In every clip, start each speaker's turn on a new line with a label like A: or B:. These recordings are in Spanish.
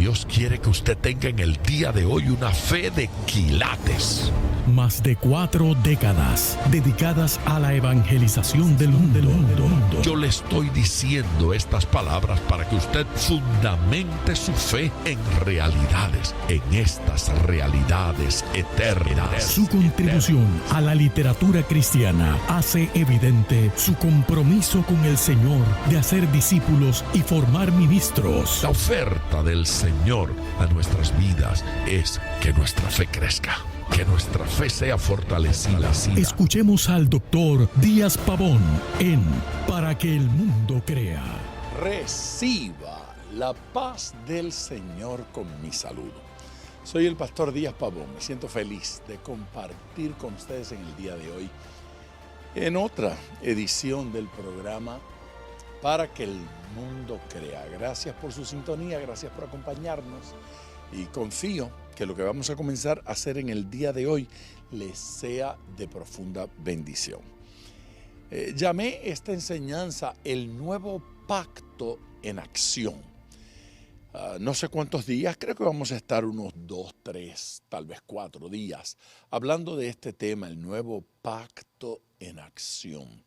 A: Dios quiere que usted tenga en el día de hoy una fe de quilates.
B: Más de 4 décadas dedicadas a la evangelización del mundo.
A: Yo le estoy diciendo estas palabras para que usted fundamente su fe en realidades, en estas realidades eternas.
B: Su contribución a la literatura cristiana hace evidente su compromiso con el Señor de hacer discípulos y formar ministros.
A: La oferta del Señor a nuestras vidas es que nuestra fe crezca, que nuestra fe sea fortalecida.
B: Escuchemos al doctor Díaz Pavón en Para que el mundo crea.
C: Reciba la paz del Señor con mi saludo. Soy el pastor Díaz Pavón. Me siento feliz de compartir con ustedes en el día de hoy en otra edición del programa Para que el mundo crea. Gracias por su sintonía, gracias por acompañarnos y confío que lo que vamos a comenzar a hacer en el día de hoy les sea de profunda bendición. Llamé esta enseñanza el nuevo pacto en acción. No sé cuántos días, creo que vamos a estar unos 2, 3, tal vez 4 días hablando de este tema, el nuevo pacto en acción.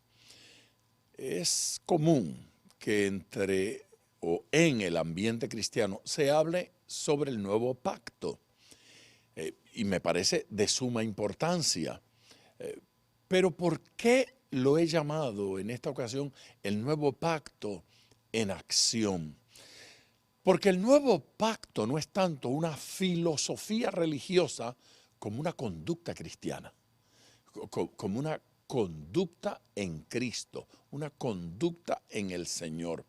C: Es común que en el ambiente cristiano se hable sobre el nuevo pacto. Y me parece de suma importancia. Pero ¿por qué lo he llamado en esta ocasión el nuevo pacto en acción? Porque el nuevo pacto no es tanto una filosofía religiosa como una conducta cristiana, como una conducta en Cristo, una conducta en el Señor.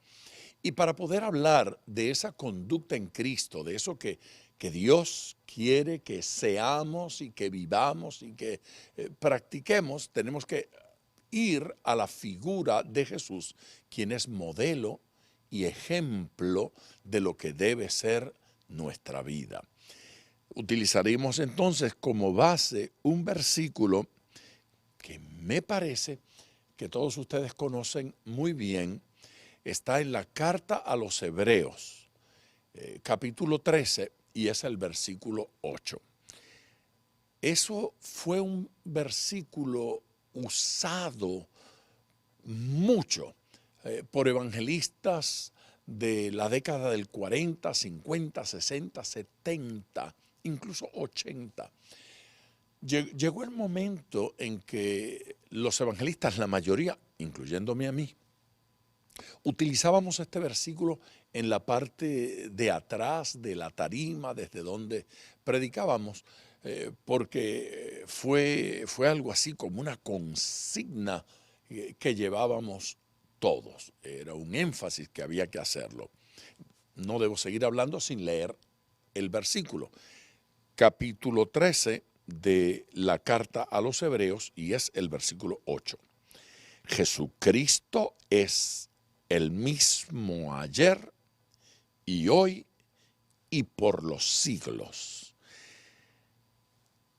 C: Y para poder hablar de esa conducta en Cristo, de eso que Dios quiere que seamos y que vivamos y que practiquemos, tenemos que ir a la figura de Jesús, quien es modelo y ejemplo de lo que debe ser nuestra vida. Utilizaremos entonces como base un versículo que me parece que todos ustedes conocen muy bien. Está en la carta a los Hebreos, capítulo 13, y es el versículo 8. Eso fue un versículo usado mucho por evangelistas de la década del 40, 50, 60, 70, incluso 80. Llegó el momento en que los evangelistas, la mayoría, incluyéndome a mí, utilizábamos este versículo en la parte de atrás de la tarima, desde donde predicábamos, porque fue algo así como una consigna que llevábamos todos. Era un énfasis que había que hacerlo. No debo seguir hablando sin leer el versículo. Capítulo 13 de la carta a los Hebreos, y es el versículo 8. Jesucristo es el mismo ayer y hoy y por los siglos.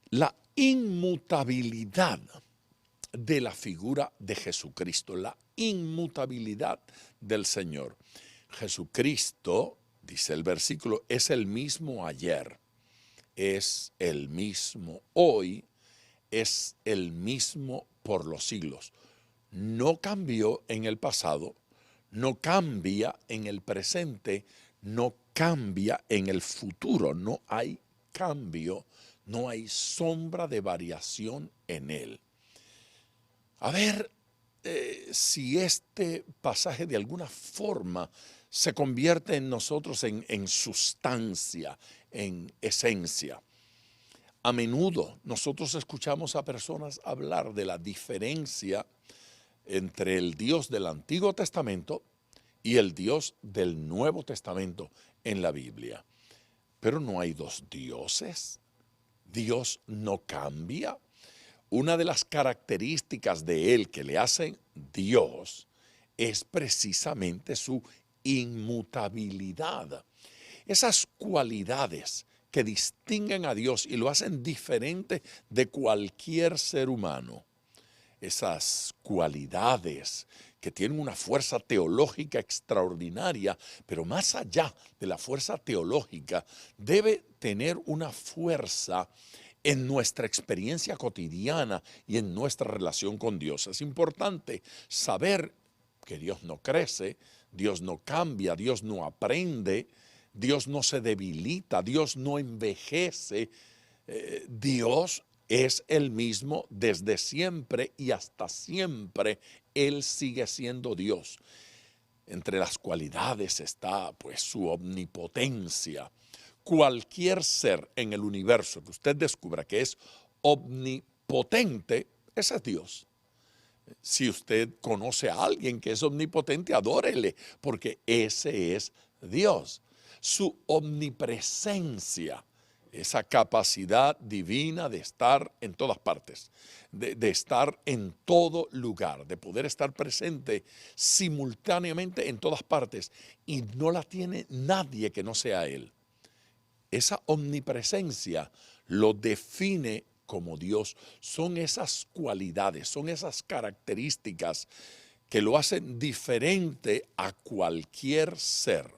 C: La inmutabilidad de la figura de Jesucristo, la inmutabilidad del Señor. Jesucristo, dice el versículo, es el mismo ayer, es el mismo hoy, es el mismo por los siglos. No cambió en el pasado, no cambia en el presente, no cambia en el futuro. No hay cambio, no hay sombra de variación en él. A ver si este pasaje de alguna forma se convierte en nosotros en sustancia, en esencia. A menudo nosotros escuchamos a personas hablar de la diferencia entre el Dios del Antiguo Testamento y el Dios del Nuevo Testamento en la Biblia. Pero no hay dos dioses. Dios no cambia. Una de las características de Él que le hacen Dios es precisamente su inmutabilidad. Esas cualidades que distinguen a Dios y lo hacen diferente de cualquier ser humano. esas cualidades que tienen una fuerza teológica extraordinaria, pero más allá de la fuerza teológica, debe tener una fuerza en nuestra experiencia cotidiana y en nuestra relación con Dios. Es importante saber que Dios no crece, Dios no cambia, Dios no aprende, Dios no se debilita, Dios no envejece. Dios es el mismo desde siempre y hasta siempre. Él sigue siendo Dios. Entre las cualidades está pues su omnipotencia. Cualquier ser en el universo que usted descubra que es omnipotente, ese es Dios. Si usted conoce a alguien que es omnipotente, adórele, porque ese es Dios. Su omnipresencia, esa capacidad divina de estar en todas partes, de estar en todo lugar, de poder estar presente simultáneamente en todas partes, y no la tiene nadie que no sea Él. Esa omnipresencia lo define como Dios. Son esas cualidades, son esas características que lo hacen diferente a cualquier ser.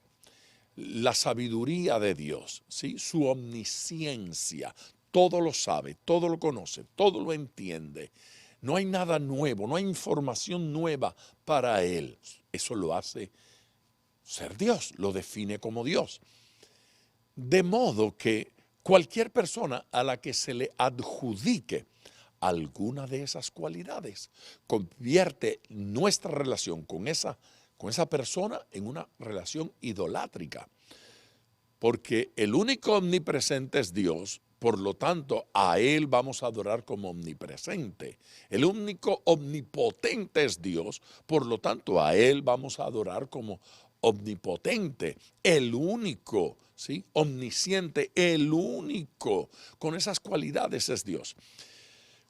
C: La sabiduría de Dios, ¿sí? Su omnisciencia, todo lo sabe, todo lo conoce, todo lo entiende. No hay nada nuevo, no hay información nueva para Él. Eso lo hace ser Dios, lo define como Dios. De modo que cualquier persona a la que se le adjudique alguna de esas cualidades convierte nuestra relación con esa persona en una relación idolátrica. Porque el único omnipresente es Dios, por lo tanto a Él vamos a adorar como omnipresente. El único omnipotente es Dios, por lo tanto a Él vamos a adorar como omnipotente. El único, ¿sí? Omnisciente, el único con esas cualidades es Dios.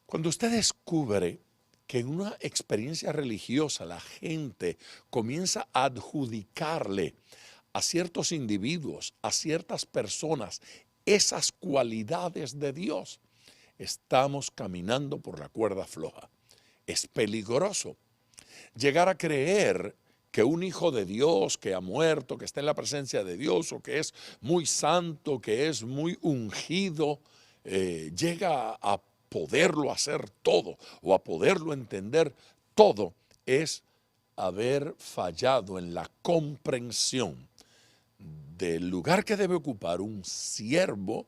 C: Cuando usted descubre que en una experiencia religiosa la gente comienza a adjudicarle a ciertos individuos, a ciertas personas, esas cualidades de Dios, estamos caminando por la cuerda floja. Es peligroso llegar a creer que un hijo de Dios que ha muerto, que está en la presencia de Dios, o que es muy santo, que es muy ungido, llega a poderlo hacer todo o a poderlo entender todo, es haber fallado en la comprensión del lugar que debe ocupar un siervo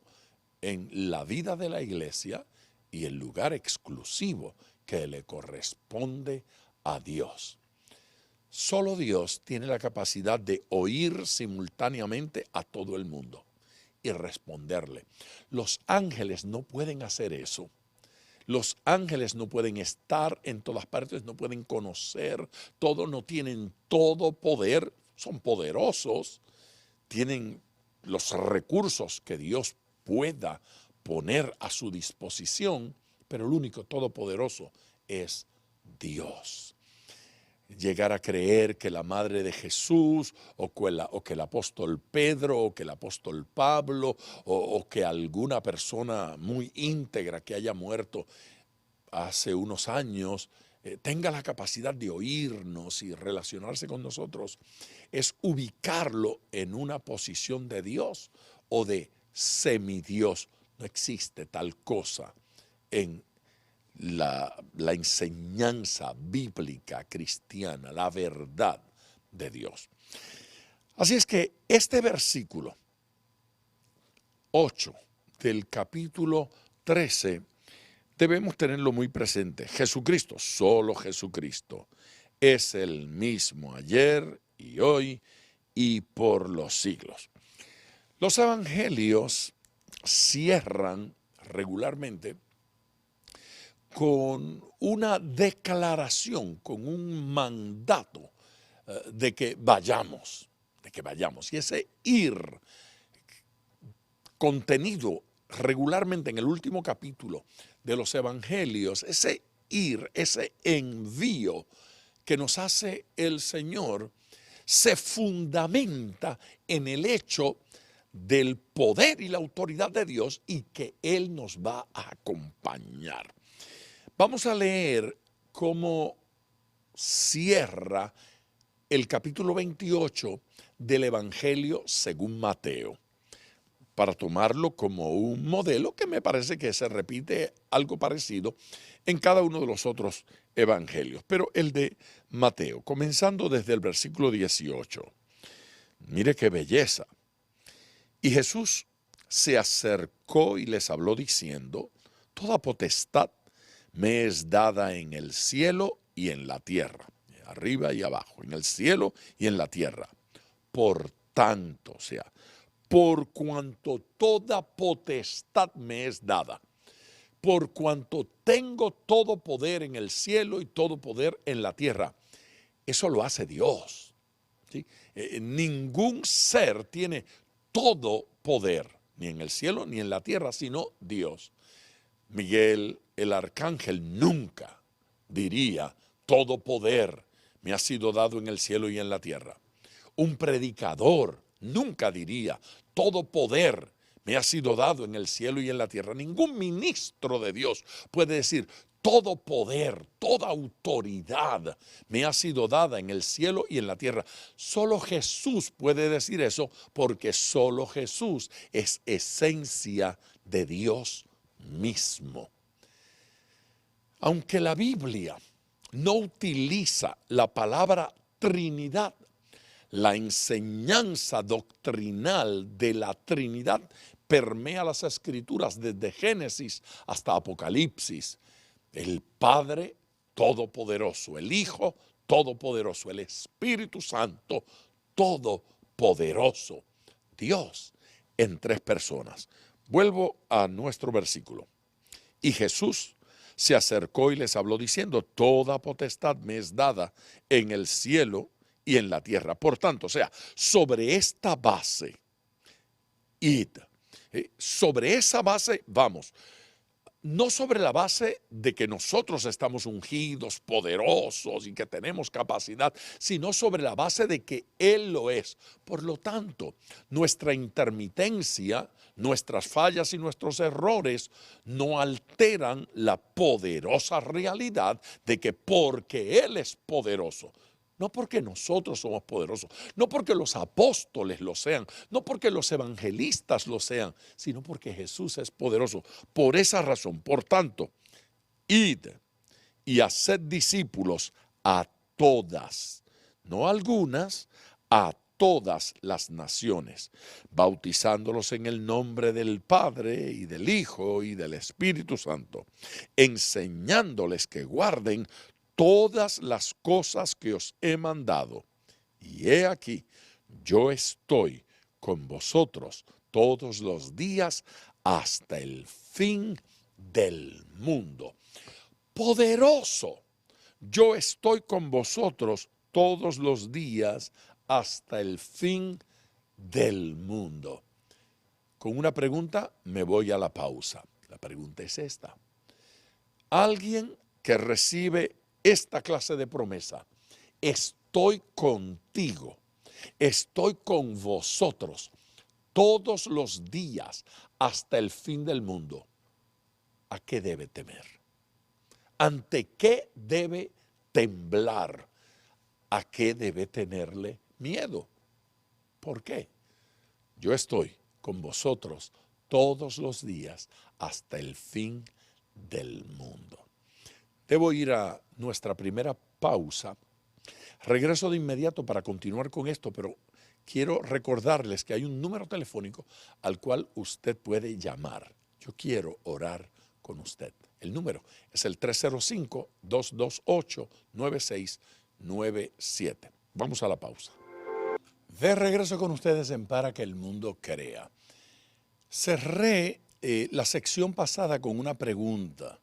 C: en la vida de la iglesia y el lugar exclusivo que le corresponde a Dios. Solo Dios tiene la capacidad de oír simultáneamente a todo el mundo y responderle. Los ángeles no pueden hacer eso. Los ángeles no pueden estar en todas partes, no pueden conocer todo, no tienen todo poder, son poderosos, tienen los recursos que Dios pueda poner a su disposición, pero el único todopoderoso es Dios. Llegar a creer que la madre de Jesús o que el apóstol Pedro o que el apóstol Pablo o que alguna persona muy íntegra que haya muerto hace unos años tenga la capacidad de oírnos y relacionarse con nosotros, es ubicarlo en una posición de Dios o de semidios. No existe tal cosa en la enseñanza bíblica cristiana, la verdad de Dios. Así es que este versículo 8 del capítulo 13 debemos tenerlo muy presente. Jesucristo, solo Jesucristo, es el mismo ayer y hoy y por los siglos. Los evangelios cierran regularmente con una declaración, con un mandato de que vayamos. Y ese ir contenido regularmente en el último capítulo de los evangelios, ese ir, ese envío que nos hace el Señor, se fundamenta en el hecho del poder y la autoridad de Dios y que Él nos va a acompañar. Vamos a leer cómo cierra el capítulo 28 del Evangelio según Mateo, para tomarlo como un modelo que me parece que se repite algo parecido en cada uno de los otros evangelios. Pero el de Mateo, comenzando desde el versículo 18, mire qué belleza. Y Jesús se acercó y les habló diciendo: toda potestad me es dada en el cielo y en la tierra, arriba y abajo, en el cielo y en la tierra. Por tanto, o sea, por cuanto toda potestad me es dada, por cuanto tengo todo poder en el cielo y todo poder en la tierra. Eso lo hace Dios, ¿sí? Ningún ser tiene todo poder, ni en el cielo ni en la tierra, sino Dios. Miguel, el arcángel, nunca diría: todo poder me ha sido dado en el cielo y en la tierra. Un predicador nunca diría: todo poder me ha sido dado en el cielo y en la tierra. Ningún ministro de Dios puede decir: todo poder, toda autoridad me ha sido dada en el cielo y en la tierra. Solo Jesús puede decir eso, porque solo Jesús es esencia de Dios mismo. Aunque la Biblia no utiliza la palabra Trinidad, la enseñanza doctrinal de la Trinidad permea las Escrituras desde Génesis hasta Apocalipsis. El Padre Todopoderoso, el Hijo Todopoderoso, el Espíritu Santo Todopoderoso. Dios en tres personas. Vuelvo a nuestro versículo. Y Jesús se acercó y les habló diciendo: toda potestad me es dada en el cielo y en la tierra. Por tanto, o sea, sobre esta base, id. Sobre esa base vamos. No sobre la base de que nosotros estamos ungidos, poderosos y que tenemos capacidad, sino sobre la base de que Él lo es. Por lo tanto, nuestra intermitencia, nuestras fallas y nuestros errores no alteran la poderosa realidad de que porque Él es poderoso, no porque nosotros somos poderosos, no porque los apóstoles lo sean, no porque los evangelistas lo sean, sino porque Jesús es poderoso. Por esa razón, por tanto, id y haced discípulos a todas, no algunas, a todas las naciones, bautizándolos en el nombre del Padre y del Hijo y del Espíritu Santo, enseñándoles que guarden todas las cosas que os he mandado. Y he aquí, yo estoy con vosotros todos los días hasta el fin del mundo. Poderoso, yo estoy con vosotros todos los días hasta el fin del mundo. Con una pregunta me voy a la pausa. La pregunta es esta. Alguien que recibe esta clase de promesa: estoy contigo, estoy con vosotros todos los días hasta el fin del mundo, ¿a qué debe temer? ¿Ante qué debe temblar? ¿A qué debe tenerle miedo? ¿Por qué? Yo estoy con vosotros todos los días hasta el fin del mundo. Debo ir a nuestra primera pausa. Regreso de inmediato para continuar con esto, pero quiero recordarles que hay un número telefónico al cual usted puede llamar. Yo quiero orar con usted. El número es el 305-228-9697. Vamos a la pausa. De regreso con ustedes en Para que el Mundo Crea. Cerré la sección pasada con una pregunta.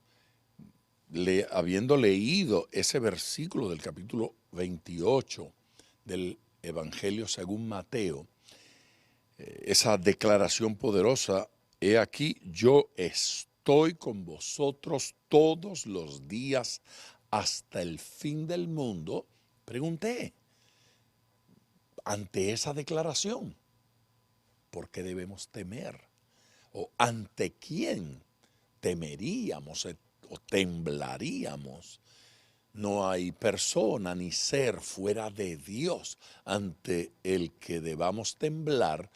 C: Habiendo leído ese versículo del capítulo 28 del Evangelio según Mateo, esa declaración poderosa: he aquí, yo estoy con vosotros todos los días hasta el fin del mundo. Pregunté, ante esa declaración, ¿por qué debemos temer? ¿O ante quién temeríamos o temblaríamos? No hay persona ni ser fuera de Dios ante el que debamos temblar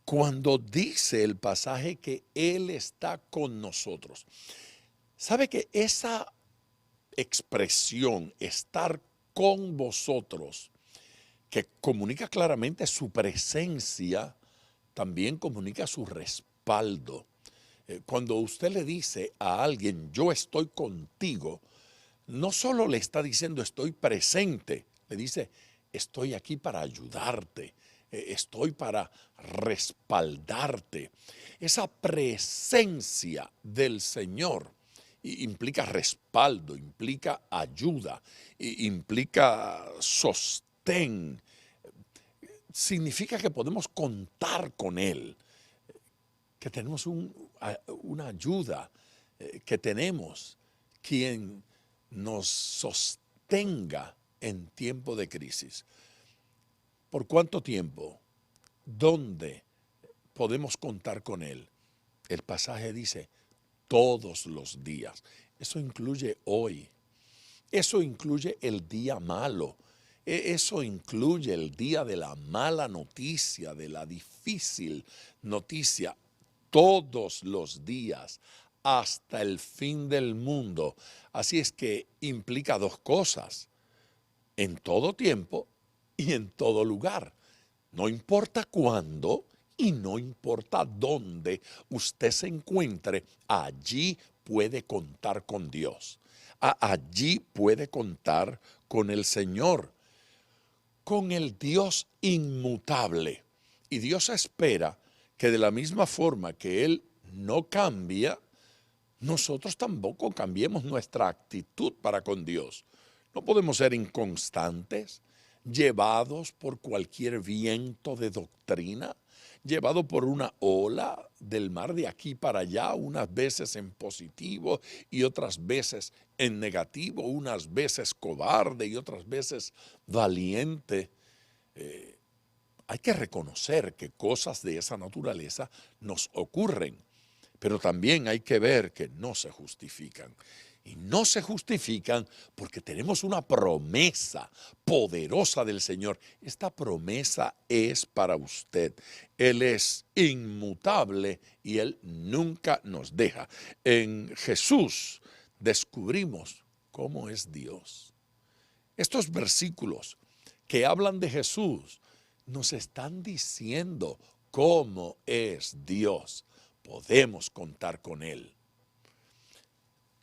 C: cuando dice el pasaje que Él está con nosotros. ¿Sabe que esa expresión, estar con vosotros, que comunica claramente su presencia, también comunica su respaldo? Cuando usted le dice a alguien, yo estoy contigo, no solo le está diciendo estoy presente, le dice estoy aquí para ayudarte, estoy para respaldarte. Esa presencia del Señor implica respaldo, implica ayuda, implica sostén. Significa que podemos contar con Él, que tenemos una ayuda, que tenemos quien nos sostenga en tiempo de crisis. ¿Por cuánto tiempo? ¿Dónde podemos contar con Él? El pasaje dice, todos los días. Eso incluye hoy. Eso incluye el día malo. Eso incluye el día de la mala noticia, de la difícil noticia. Todos los días, hasta el fin del mundo. Así es que implica dos cosas, en todo tiempo y en todo lugar. No importa cuándo y no importa dónde usted se encuentre, allí puede contar con Dios. Allí puede contar con el Señor, con el Dios inmutable. Y Dios espera que de la misma forma que Él no cambia, nosotros tampoco cambiemos nuestra actitud para con Dios. No podemos ser inconstantes, llevados por cualquier viento de doctrina, llevados por una ola del mar de aquí para allá, unas veces en positivo y otras veces en negativo, unas veces cobarde y otras veces valiente. Hay que reconocer que cosas de esa naturaleza nos ocurren, pero también hay que ver que no se justifican. Y no se justifican porque tenemos una promesa poderosa del Señor. Esta promesa es para usted. Él es inmutable y Él nunca nos deja. En Jesús descubrimos cómo es Dios. Estos versículos que hablan de Jesús nos están diciendo cómo es Dios. Podemos contar con Él.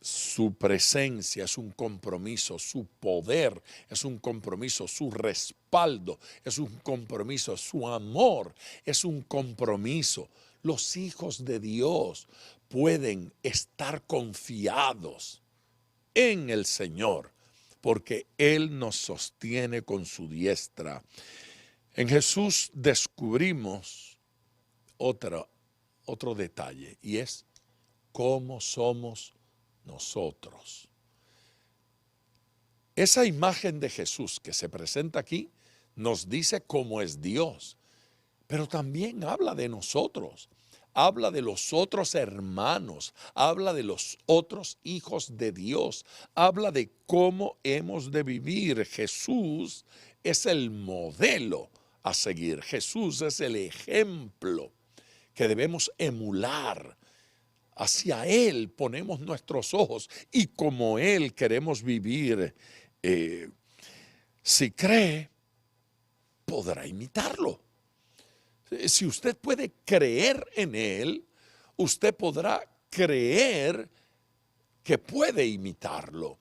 C: Su presencia es un compromiso, su poder es un compromiso, su respaldo es un compromiso, su amor es un compromiso. Los hijos de Dios pueden estar confiados en el Señor porque Él nos sostiene con su diestra. En Jesús descubrimos otro detalle y es cómo somos nosotros. Esa imagen de Jesús que se presenta aquí nos dice cómo es Dios, pero también habla de nosotros, habla de los otros hermanos, habla de los otros hijos de Dios, habla de cómo hemos de vivir. Jesús es el modelo a seguir, Jesús es el ejemplo que debemos emular. Hacia Él ponemos nuestros ojos y como Él queremos vivir. Si cree, podrá imitarlo. Si usted puede creer en Él, usted podrá creer que puede imitarlo.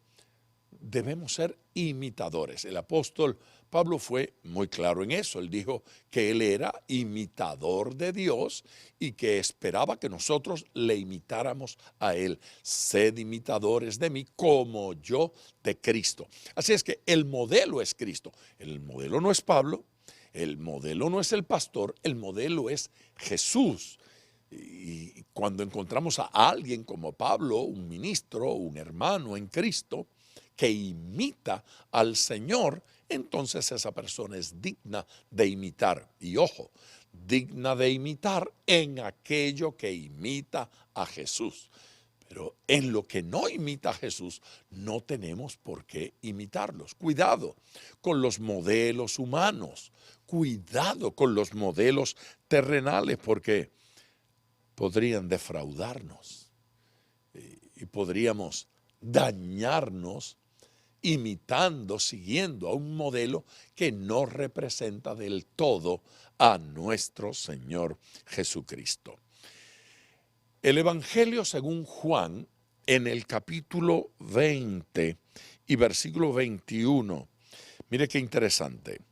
C: Debemos ser imitadores. El apóstol Pablo fue muy claro en eso. Él dijo que él era imitador de Dios y que esperaba que nosotros le imitáramos a Él. Sed imitadores de mí como yo de Cristo. Así es que el modelo es Cristo. El modelo no es Pablo, el modelo no es el pastor, el modelo es Jesús. Y cuando encontramos a alguien como Pablo, un ministro, un hermano en Cristo, que imita al Señor, entonces esa persona es digna de imitar. Y ojo, digna de imitar en aquello que imita a Jesús. Pero en lo que no imita a Jesús, no tenemos por qué imitarlos. Cuidado con los modelos humanos, cuidado con los modelos terrenales, porque podrían defraudarnos y podríamos dañarnos imitando, siguiendo a un modelo que no representa del todo a nuestro Señor Jesucristo. El Evangelio según Juan, en el capítulo 20 y versículo 21, mire qué interesante.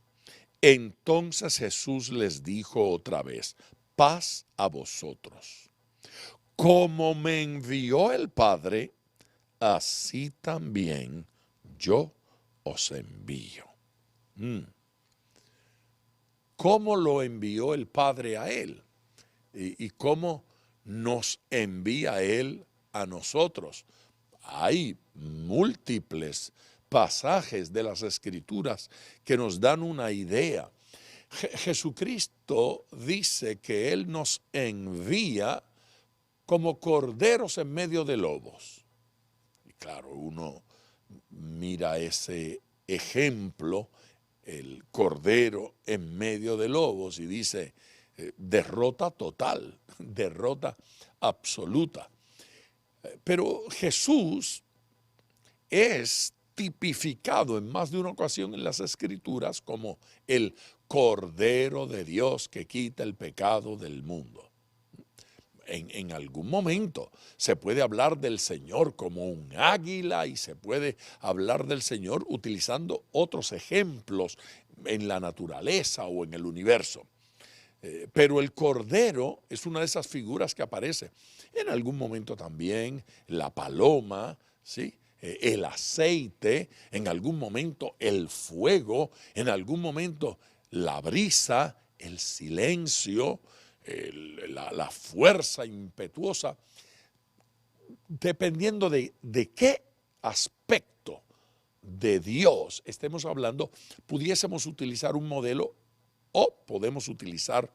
C: Entonces Jesús les dijo otra vez, paz a vosotros. Como me envió el Padre, así también yo os envío. ¿Cómo lo envió el Padre a él? ¿Y cómo nos envía él a nosotros? Hay múltiples pasajes de las Escrituras que nos dan una idea. Jesucristo dice que él nos envía como corderos en medio de lobos. Y claro, uno mira ese ejemplo, el cordero en medio de lobos, y dice, derrota total, derrota absoluta. Pero Jesús es tipificado en más de una ocasión en las Escrituras como el Cordero de Dios que quita el pecado del mundo. En algún momento se puede hablar del Señor como un águila y se puede hablar del Señor utilizando otros ejemplos en la naturaleza o en el universo. Pero el Cordero es una de esas figuras que aparece. En algún momento también la paloma, ¿sí? El aceite, en algún momento el fuego, en algún momento la brisa, el silencio, la fuerza impetuosa, dependiendo de qué aspecto de Dios estemos hablando, pudiésemos utilizar un modelo o podemos utilizar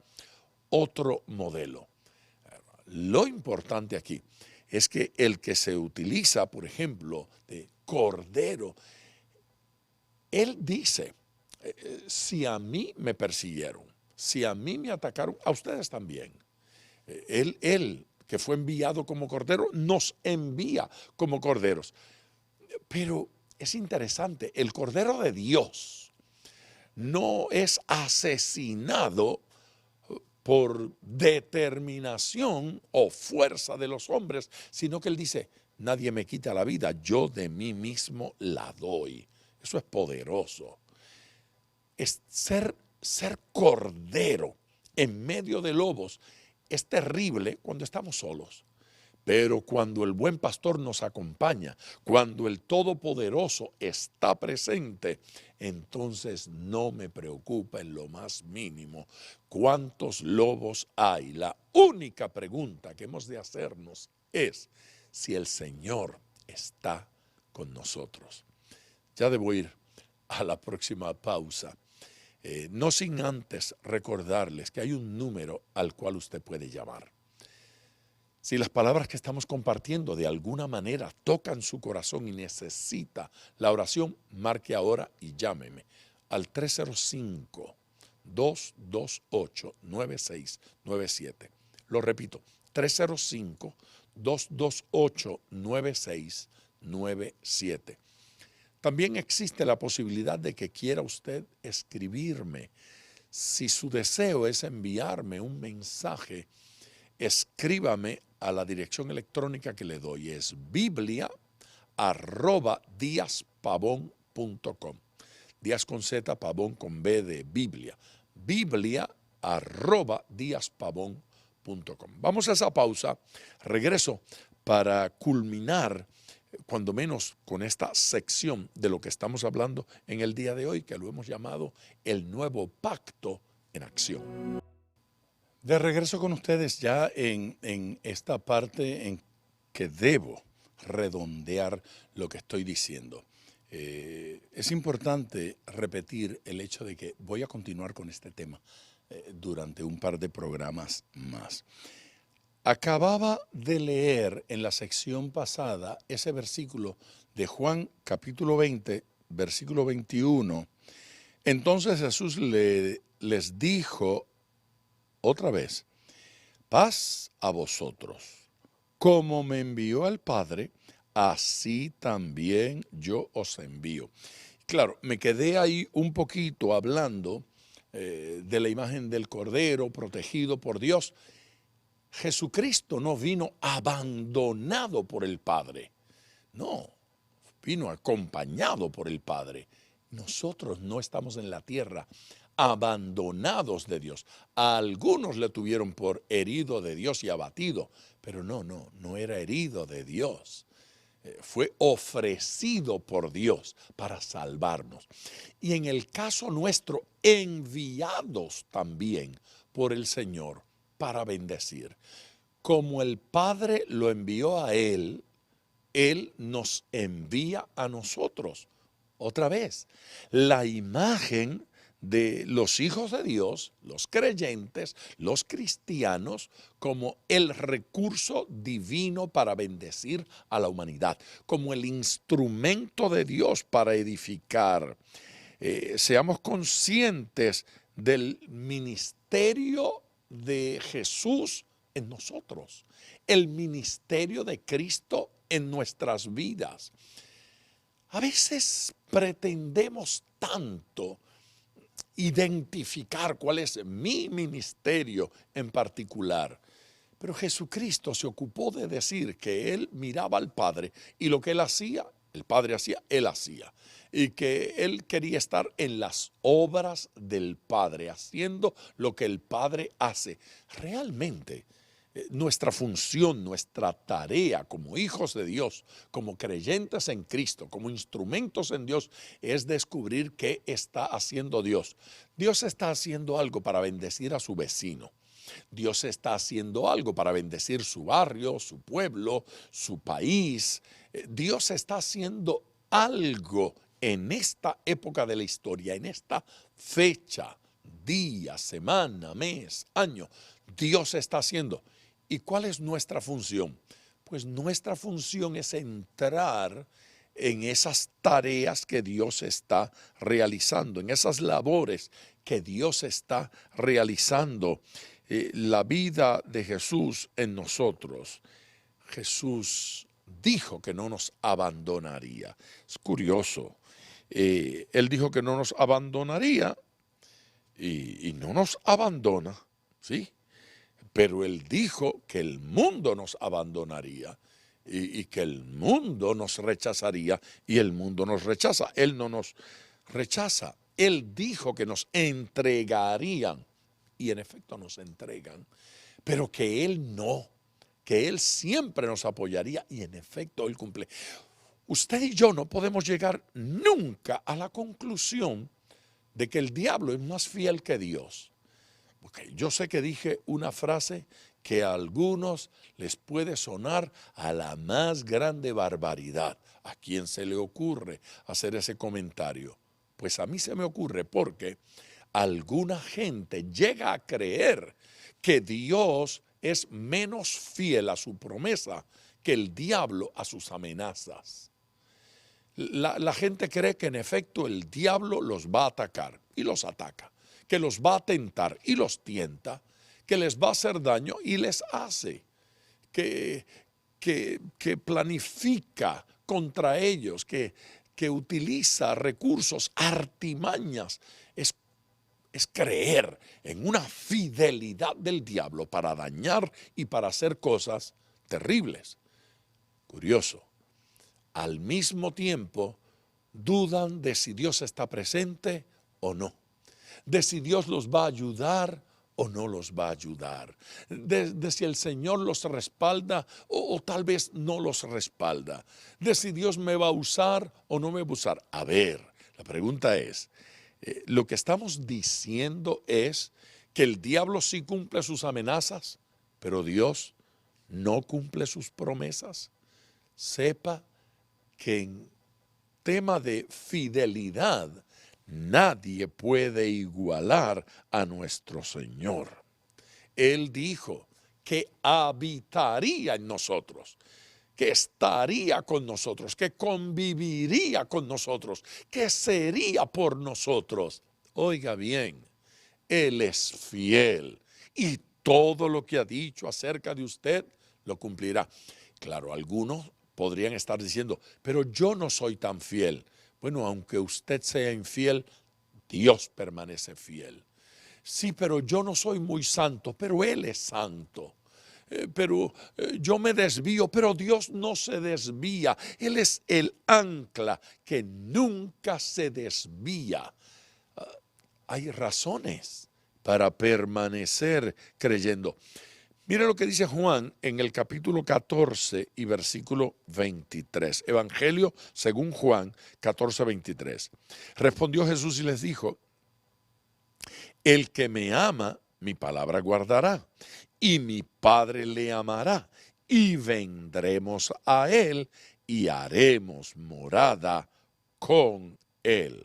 C: otro modelo. Lo importante aquí es que el que se utiliza, por ejemplo, de cordero, él dice, si a mí me persiguieron, si a mí me atacaron, a ustedes también. Él que fue enviado como cordero, nos envía como corderos. Pero es interesante, el Cordero de Dios no es asesinado por determinación o fuerza de los hombres, sino que él dice, nadie me quita la vida, yo de mí mismo la doy. Eso es poderoso. Es ser cordero en medio de lobos es terrible cuando estamos solos. Pero cuando el buen pastor nos acompaña, cuando el Todopoderoso está presente, entonces no me preocupa en lo más mínimo cuántos lobos hay. La única pregunta que hemos de hacernos es si el Señor está con nosotros. Ya debo ir a la próxima pausa. No sin antes recordarles que hay un número al cual usted puede llamar. Si las palabras que estamos compartiendo de alguna manera tocan su corazón y necesita la oración, marque ahora y llámeme al 305-228-9697. Lo repito, 305-228-9697. También existe la posibilidad de que quiera usted escribirme. Si su deseo es enviarme un mensaje, escríbame a la dirección electrónica que le doy. Es biblia@diazpavon.com. Díaz con Z, Pavón con B de Biblia. Biblia@diazpavon.com. Vamos a esa pausa. Regreso para culminar cuando menos con esta sección de lo que estamos hablando en el día de hoy, que lo hemos llamado el nuevo pacto en acción. De regreso con ustedes ya en esta parte en que debo redondear lo que estoy diciendo. Es importante repetir el hecho de que voy a continuar con este tema durante un par de programas más. Acababa de leer en la sección pasada ese versículo de Juan capítulo 20, versículo 21. Entonces Jesús les dijo otra vez: paz a vosotros. Como me envió el Padre, así también yo os envío. Claro, me quedé ahí un poquito hablando de la imagen del Cordero protegido por Dios. Jesucristo no vino abandonado por el Padre, no, vino acompañado por el Padre. Nosotros no estamos en la tierra abandonados de Dios. A algunos le tuvieron por herido de Dios y abatido, pero no era herido de Dios. Fue ofrecido por Dios para salvarnos. Y en el caso nuestro, enviados también por el Señor para bendecir. Como el Padre lo envió a Él, Él nos envía a nosotros. Otra vez, la imagen de los hijos de Dios, los creyentes, los cristianos, como el recurso divino para bendecir a la humanidad, como el instrumento de Dios para edificar. Seamos conscientes del ministerio de Jesús en nosotros, el ministerio de Cristo en nuestras vidas. A veces pretendemos tanto identificar cuál es mi ministerio en particular, pero Jesucristo se ocupó de decir que Él miraba al Padre y lo que Él hacía, el Padre hacía, Él hacía. Y que Él quería estar en las obras del Padre, haciendo lo que el Padre hace. Realmente, nuestra función, nuestra tarea como hijos de Dios, como creyentes en Cristo, como instrumentos en Dios, es descubrir qué está haciendo Dios. Dios está haciendo algo para bendecir a su vecino. Dios está haciendo algo para bendecir su barrio, su pueblo, su país. Dios está haciendo algo en esta época de la historia, en esta fecha, día, semana, mes, año. Dios está haciendo. ¿Y cuál es nuestra función? Pues nuestra función es entrar en esas tareas que Dios está realizando, en esas labores que Dios está realizando. La vida de Jesús en nosotros. Jesús dijo que no nos abandonaría. Es curioso. Él dijo que no nos abandonaría y no nos abandona, ¿sí? Pero Él dijo que el mundo nos abandonaría y que el mundo nos rechazaría y el mundo nos rechaza. Él no nos rechaza. Él dijo que nos entregarían y en efecto nos entregan, pero que Él no, que Él siempre nos apoyaría y en efecto Él cumple. Usted y yo no podemos llegar nunca a la conclusión de que el diablo es más fiel que Dios. Okay, yo sé que dije una frase que a algunos les puede sonar a la más grande barbaridad. ¿A quién se le ocurre hacer ese comentario? Pues a mí se me ocurre porque alguna gente llega a creer que Dios es menos fiel a su promesa que el diablo a sus amenazas. La gente cree que en efecto el diablo los va a atacar y los ataca, que los va a tentar y los tienta, que les va a hacer daño y les hace, que planifica contra ellos, que utiliza recursos, artimañas. Es creer en una fidelidad del diablo para dañar y para hacer cosas terribles. Curioso. Al mismo tiempo, dudan de si Dios está presente o no, de si Dios los va a ayudar o no los va a ayudar, de si el Señor los respalda o tal vez no los respalda, de si Dios me va a usar o no me va a usar. A ver, la pregunta es, lo que estamos diciendo es que el diablo sí cumple sus amenazas, pero Dios no cumple sus promesas. Sepa que en tema de fidelidad nadie puede igualar a nuestro Señor. Él dijo que habitaría en nosotros, que estaría con nosotros, que conviviría con nosotros, que sería por nosotros. Oiga bien, Él es fiel y todo lo que ha dicho acerca de usted lo cumplirá. Claro, algunos podrían estar diciendo, pero yo no soy tan fiel. Bueno, aunque usted sea infiel, Dios permanece fiel. Sí, pero yo no soy muy santo, pero Él es santo. Pero yo me desvío, pero Dios no se desvía. Él es el ancla que nunca se desvía. Hay razones para permanecer creyendo. Mira lo que dice Juan en el capítulo 14 y versículo 23. Evangelio según Juan 14, 23. Respondió Jesús y les dijo, el que me ama, mi palabra guardará, y mi Padre le amará, y vendremos a él y haremos morada con él.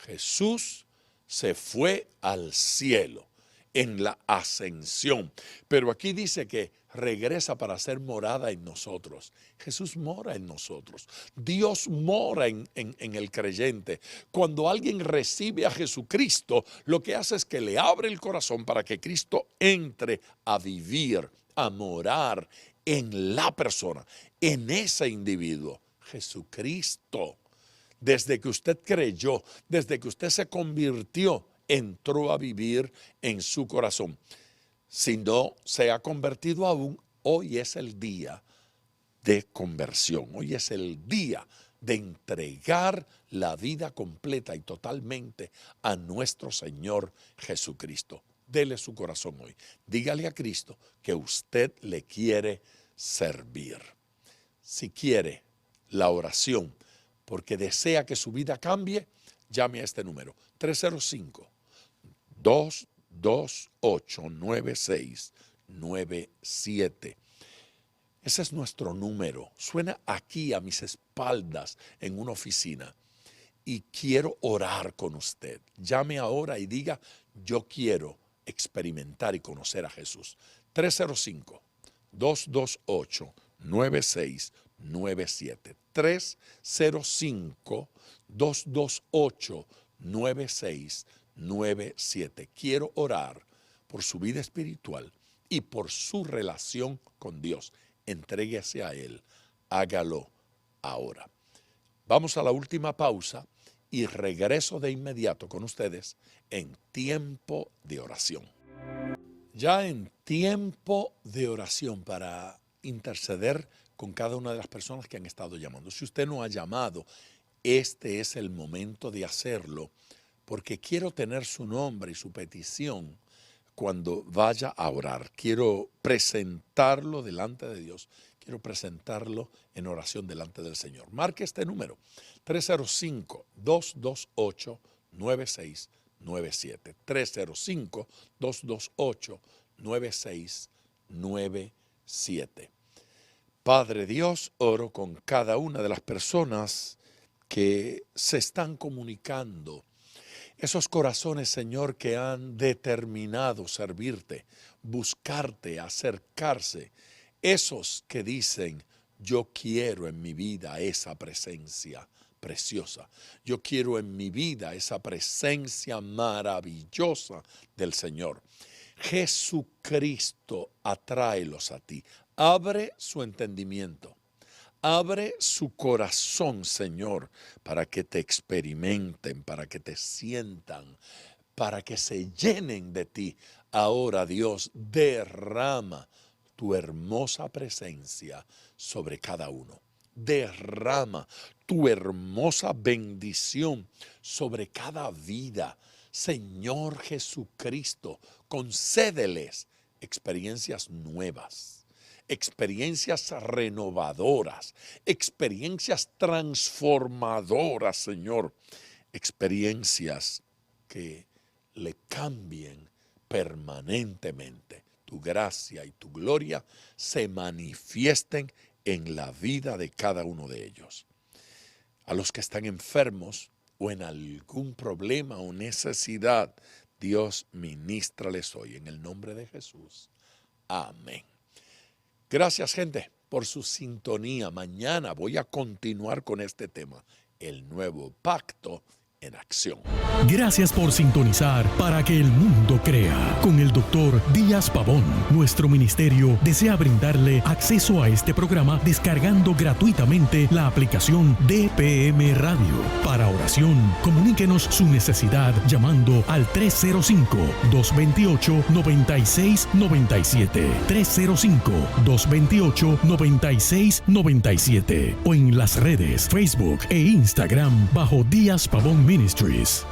C: Jesús se fue al cielo en la ascensión, pero aquí dice que regresa para hacer morada en nosotros. Jesús mora en nosotros. Dios mora en el creyente. Cuando alguien recibe a Jesucristo, lo que hace es que le abre el corazón para que Cristo entre a vivir, a morar en la persona, en ese individuo. Jesucristo, desde que usted creyó, desde que usted se convirtió, entró a vivir en su corazón. Si no se ha convertido aún, hoy es el día de conversión. Hoy es el día de entregar la vida completa y totalmente a nuestro Señor Jesucristo. Dele su corazón hoy. Dígale a Cristo que usted le quiere servir. Si quiere la oración porque desea que su vida cambie, llame a este número, 305-228-9697. Ese es nuestro número. Suena aquí a mis espaldas en una oficina y quiero orar con usted. Llame ahora y diga, yo quiero experimentar y conocer a Jesús. 305-228-9697. 305-228-9697. Quiero orar por su vida espiritual y por su relación con Dios. Entréguese a Él. Hágalo ahora. Vamos a la última pausa y regreso de inmediato con ustedes en tiempo de oración. Ya en tiempo de oración para interceder con cada una de las personas que han estado llamando. Si usted no ha llamado, este es el momento de hacerlo, porque quiero tener su nombre y su petición cuando vaya a orar. Quiero presentarlo delante de Dios. Quiero presentarlo en oración delante del Señor. Marque este número, 305-228-9697. 305-228-9697. Padre Dios, oro con cada una de las personas que se están comunicando. Esos corazones, Señor, que han determinado servirte, buscarte, acercarse. Esos que dicen, yo quiero en mi vida esa presencia preciosa. Yo quiero en mi vida esa presencia maravillosa del Señor. Jesucristo, atráelos a ti. Abre su entendimiento. Abre su corazón, Señor, para que te experimenten, para que te sientan, para que se llenen de ti. Ahora, Dios, derrama tu hermosa presencia sobre cada uno. Derrama tu hermosa bendición sobre cada vida. Señor Jesucristo, concédeles experiencias nuevas, experiencias renovadoras, experiencias transformadoras, Señor, experiencias que le cambien permanentemente. Tu gracia y tu gloria se manifiesten en la vida de cada uno de ellos. A los que están enfermos o en algún problema o necesidad, Dios, ministrales hoy en el nombre de Jesús. Amén. Gracias, gente, por su sintonía. Mañana voy a continuar con este tema, el nuevo pacto en acción.
B: Gracias por sintonizar para que el mundo crea. Con el Dr. Díaz Pavón, nuestro ministerio desea brindarle acceso a este programa descargando gratuitamente la aplicación DPM Radio. Para oración, comuníquenos su necesidad llamando al 305-228-9697. 305-228-9697. O en las redes Facebook e Instagram bajo Díaz Pavón Ministries.